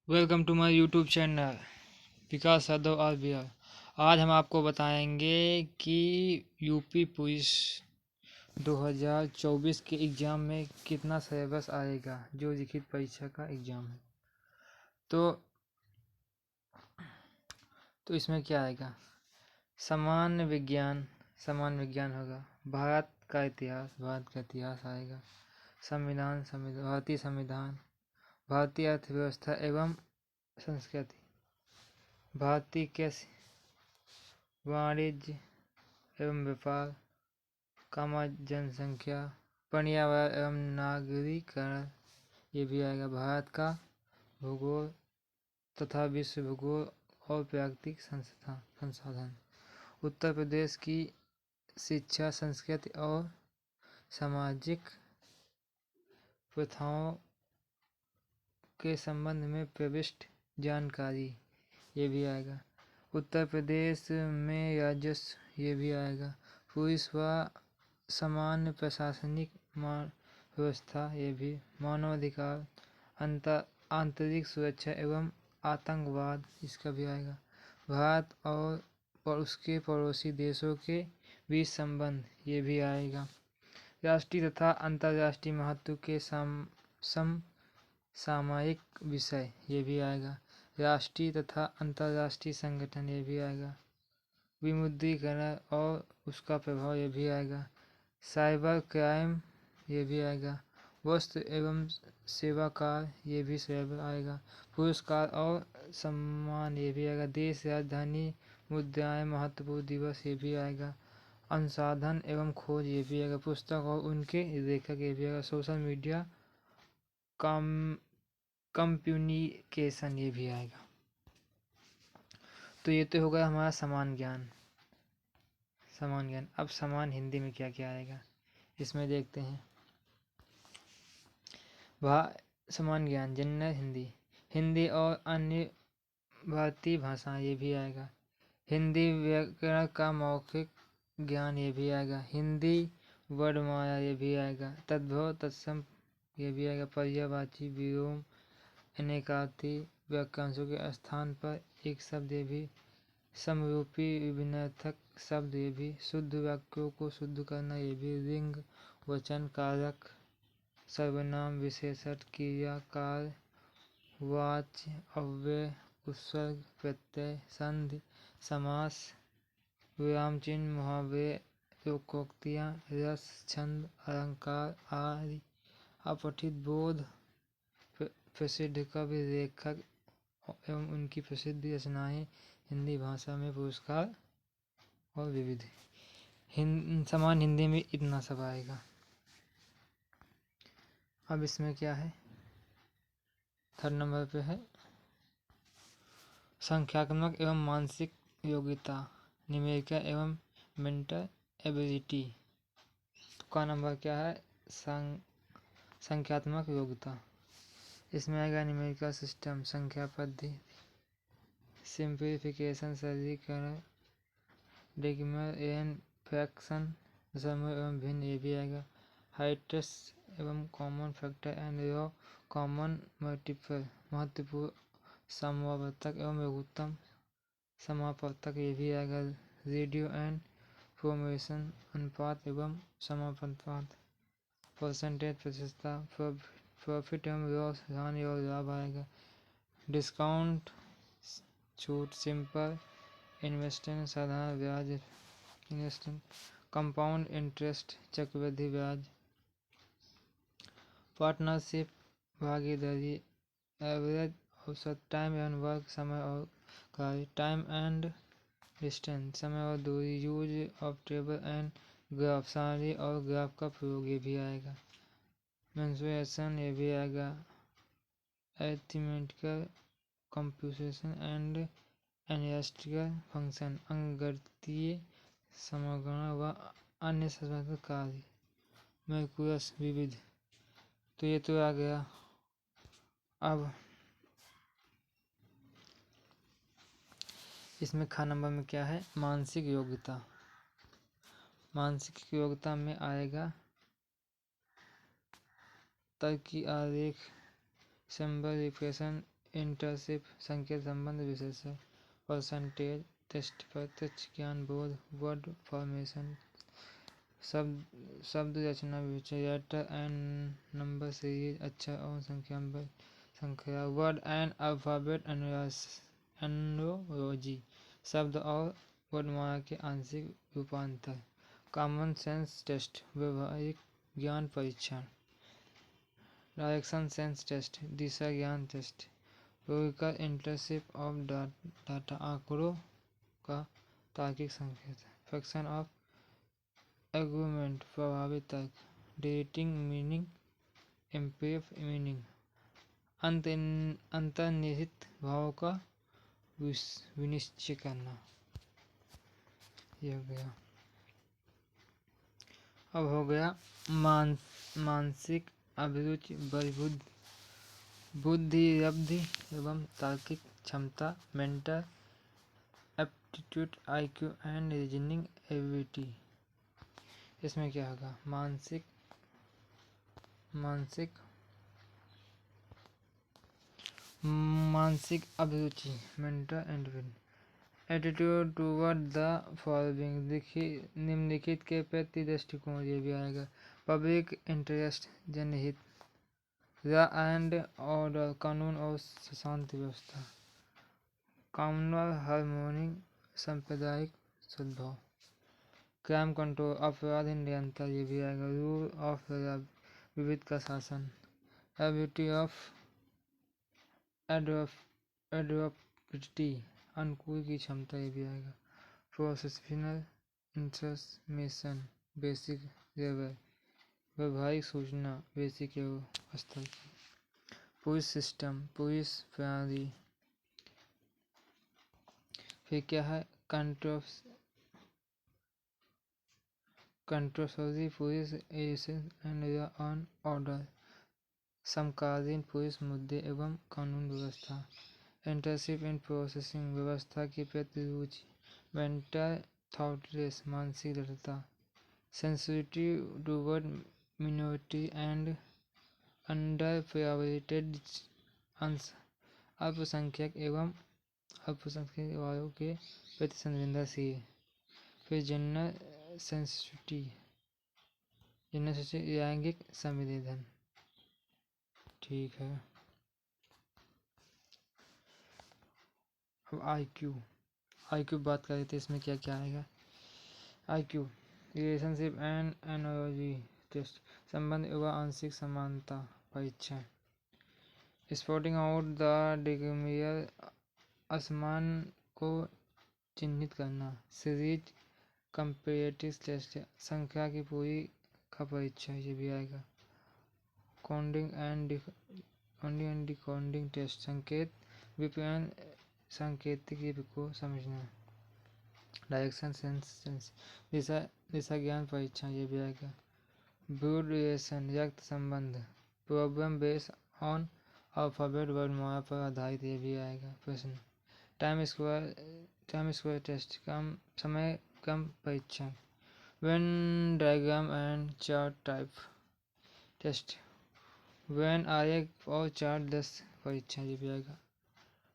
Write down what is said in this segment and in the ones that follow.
Welcome to my YouTube channel Vikas Yadav R. आज हम आपको बताएंगे कि यूपी पुलिस 2024 के एग्ज़ाम में कितना सिलेबस आएगा, जो लिखित परीक्षा का एग्ज़ाम है। तो इसमें क्या आएगा? सामान्य विज्ञान होगा। भारत का इतिहास आएगा। संविधान, भारतीय संविधान, भारतीय अर्थव्यवस्था एवं संस्कृति, भारतीय कृषि, वाणिज्य एवं व्यापार, जनसंख्या, पर्यावरण एवं नागरिकरण, ये भी आएगा। भारत का भूगोल तथा विश्व भूगोल और प्राकृतिक संसाधन, उत्तर प्रदेश की शिक्षा, संस्कृति और सामाजिक प्रथाओं के संबंध में प्रविष्ट जानकारी, ये भी आएगा। उत्तर प्रदेश में राजस्व, ये भी आएगा। पुलिस व सामान्य प्रशासनिक व्यवस्था, ये भी। मानवाधिकार, आंतरिक सुरक्षा एवं आतंकवाद, इसका भी आएगा। भारत और उसके पड़ोसी देशों के बीच संबंध, ये भी आएगा। राष्ट्रीय तथा अंतर्राष्ट्रीय महत्व के सामयिक विषय, ये भी आएगा। राष्ट्रीय तथा अंतर्राष्ट्रीय संगठन, ये भी आएगा। विमुद्रीकरण और उसका प्रभाव, ये भी आएगा। साइबर क्राइम, ये भी आएगा। वस्त्र एवं सेवा कर, ये भी आएगा। पुरस्कार और सम्मान, ये भी आएगा। देश राजधानी, मुद्राएं, महत्वपूर्ण दिवस, ये भी आएगा। अनुसंधान एवं खोज, ये भी आएगा। पुस्तक और उनके लेखक, ये भी आएगा। सोशल मीडिया कम्युनिकेशन, ये भी आएगा। तो ये तो हो गया हमारा समान ज्ञान। अब समान हिंदी में क्या क्या आएगा, इसमें देखते हैं। समान ज्ञान जनरल हिंदी और अन्य भारतीय भाषाएं, ये भी आएगा। हिंदी व्याकरण का मौखिक ज्ञान, ये भी आएगा। हिंदी वर्णमाला, ये भी आएगा। तद्भव तत्सम, ये भी आएगा। पर्यायवाची, विलोम, अनेकार्थी वाक्यांशों के स्थान पर एक शब्द, ये भी। समरूपी विभिन्नार्थक शब्द, ये भी। शुद्ध वाक्यों को शुद्ध करना, ये भी। लिंग, वचन, कारक, सर्वनाम, विशेषण, क्रिया, काल, वाच्य, अव्यय, उपसर्ग, प्रत्यय, संधि, समास, विराम चिन्ह, मुहावरे, लोकोक्तियाँ, रस, छंद, अलंकार आदि। अपठित बोध, प्रसिद्ध कवि, लेखक एवं उनकी प्रसिद्ध रचनाएं हिंदी भाषा में। पुरस्कार और विविध। समान हिंदी में इतना सब आएगा। अब इसमें क्या है, 3rd नंबर पे है संख्यात्मक एवं मानसिक योग्यता, न्यूमेरिकल एवं मेंटल एबिलिटी। का नंबर क्या है, संख्यात्मक योग्यता। इसमें आएगा न्यूमेरिकल सिस्टम, संख्या पद्धति, सिंप्लीफिकेशन, सरलीकरण, डेसिमल एंड फ्रैक्शन, दशमलव एवं भिन्न, ये भी आएगा। हाइट्स एवं common factor and law common multiple, महत्वपूर्ण समवर्तक एवं लघुत्तम समापवर्तक, ये भी आएगा। रेडियो एंड फॉर्मेशन, अनुपात एवं समानुपात, परसेंटेज, प्रतिशतता, प्रॉफिट एवं लॉस, हानि और लाभ आएगा। डिस्काउंट, छूट, सिंपल इन्वेस्टमेंट, साधारण ब्याज इन्वेस्टमेंट, कंपाउंड इंटरेस्ट, चक्रवृद्धि ब्याज, पार्टनरशिप, भागीदारी, एवरेज, औसत, टाइम एंड वर्क, समय और कार्य, टाइम एंड डिस्टेंस, समय और दूरी, use of table and graph, सारणी और ग्राफ का प्रयोग, ये भी आएगा। मेंसुरेशन, ये भी आएगा। Arithmetical computation and analytical function, अंकगणितीय समागणना व अन्य संबंधित कार्य, मैक्रोस, विविध। तो ये तो आ गया। अब इसमें ख नंबर में क्या है, मानसिक योग्यता। मानसिक योग्यता में आएगा तर्क, आरेख, सिंबल, रिप्रेजेंटेशन, इंटरशिप संकेत संबंध विशेषण परसेंटेज टेस्ट प्रत्यक्ष ज्ञान बोध वर्ड फॉर्मेशन शब्द रचना लेटर एंड नंबर सीरीज अक्षर और संख्या वर्ड एंड अल्फाबेट एनोलॉजी शब्द और वर्णमाला के आंशिक रूपांतर कॉमन सेंस टेस्ट व्यवहारिक ज्ञान परीक्षण डायरेक्शन सेंस टेस्ट दिशा ज्ञान test logical interpretation of data आंकड़ों का तार्किक संकेत फंक्शन ऑफ एग्रीमेंट प्रभावित तर्क डिलीटिंग मीनिंग इम्प्रेव मीनिंग अंतर्निहित भावों का विनिश्चय करना। यह गया। अब हो गया मानसिक अभिरुचि बलबुद्ध बुद्धि लब्धि एवं तार्किक क्षमता mental aptitude IQ and reasoning ability. इसमें क्या होगा मानसिक अभिरुचि mental attitude toward the following निम्नलिखित के प्रति दृष्टिकोण ये भी आएगा पब्लिक इंटरेस्ट जनहित लॉ एंड ऑर्डर कानून और शांति व्यवस्था कम्युनल हार्मोनी सांप्रदायिक सद्भाव क्राइम कंट्रोल अपराध नियंत्रण ये भी आएगा रूल ऑफ विविध का शासन एबिलिटी ऑफ एडोप्टिटी अनुकूल की क्षमता ये भी आएगा प्रोफेशनल इंफॉर्मेशन बेसिक लेवल व्यवहारिक सूचना बेसिक एवं स्तर की पुलिस सिस्टम पुलिस प्रणाली फिर क्या है controversy police agency and law and order समकालीन पुलिस मुद्दे एवं कानून व्यवस्था इंटरशिप इन प्रोसेसिंग व्यवस्था की प्रति रुचि मेंटल थॉटलेस मानसिक दृढ़ता sensitive toward minority and under prioritized अल्पसंख्यक एवं अल्पसंख्यक वालों के प्रति संवेदनशील फिर जेंडर सेंसिटिविटी लैंगिक संवेदन। ठीक है। अब आईक्यू बात कर रहे थे इसमें क्या क्या आएगा IQ relationship and analogy test संबंध एवं आंशिक समानता परीक्षण स्पॉटिंग आउट द डिग्रीमियर असमान को चिन्हित करना सीरीज कंपेरेटिव टेस्ट संख्या की पूरी का परीक्षण ये भी आएगा कोडिंग एंड डिकोडिंग टेस्ट संकेत विपणन सांकेतिक लिपि को समझना डायरेक्शन सेंस दिशा ज्ञान परीक्षण ये भी आएगा ब्लड रिलेशन रक्त संबंध प्रॉब्लम बेस्ड ऑन अल्फाबेट वर्णमाला पर आधारित ये भी आएगा प्रश्न टाइम स्क्वायर टेस्ट कम समय कम परीक्षण Venn diagram and chart type test Venn आरेख और चार्ट 10 परीक्षण ये भी आएगा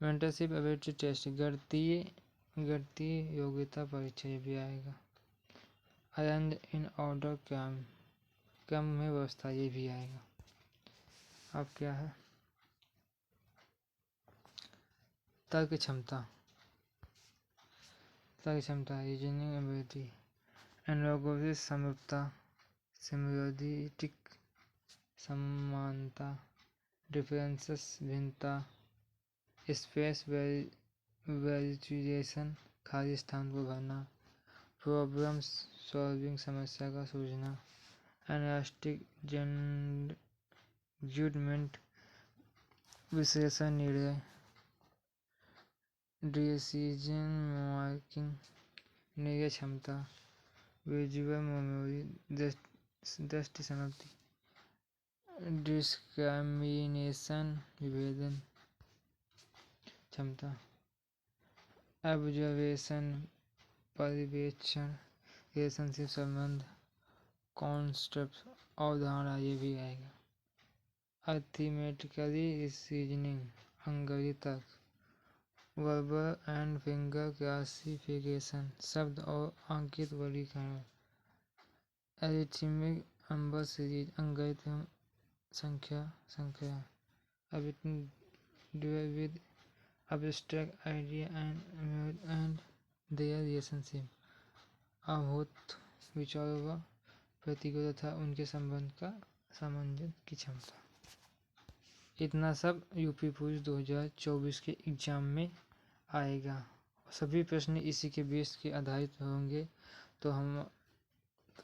मेंटरशिप एबिलिटी टेस्ट गणितीय योग्यता परीक्षा ये भी आएगा अरेंज इन ऑर्डर क्रम में व्यवस्था ये भी आएगा। अब क्या है तर्क क्षमता रीजनिंग एबिलिटी एनालॉगस समरूपता सिमिलरिटिक समानता डिफरेंसेस भिन्नता स्पेस वेरिएशन खाली स्थान को भरना प्रॉब्लम सॉल्विंग समस्या का सूझना एनालिटिक जजमेंट विश्लेषण निर्णय डिसीजन मेकिंग निर्णय क्षमता विजुअल मेमोरी दृष्टि समाप्ति डिस्क्रिमिनेशन विभेदन क्षमता ऑब्जर्वेशन पर्यवेक्षण रिलेशनशिप संबंध कॉन्सेप्ट अवधारणा ये भी आएगा अर्थमेटिकली रीजनिंग हंगरी तक। वर्बल एंड फिंगर क्लासिफिकेशन, शब्द और अंकित वर्गीकरण। एरिथमेटिक नंबर सीरीज, अंगत संख्या। With abstract idea and their relationship, अभूत विचारों व प्रतीकों तथा उनके संबंध का सामंजस्य की क्षमता। इतना सब यूपी पुलिस 2024 के एग्जाम में आएगा। सभी प्रश्न इसी के बेस के आधारित होंगे। तो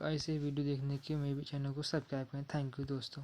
ऐसे वीडियो देखने के मेरे चैनल को सब्सक्राइब करें। थैंक यू दोस्तों।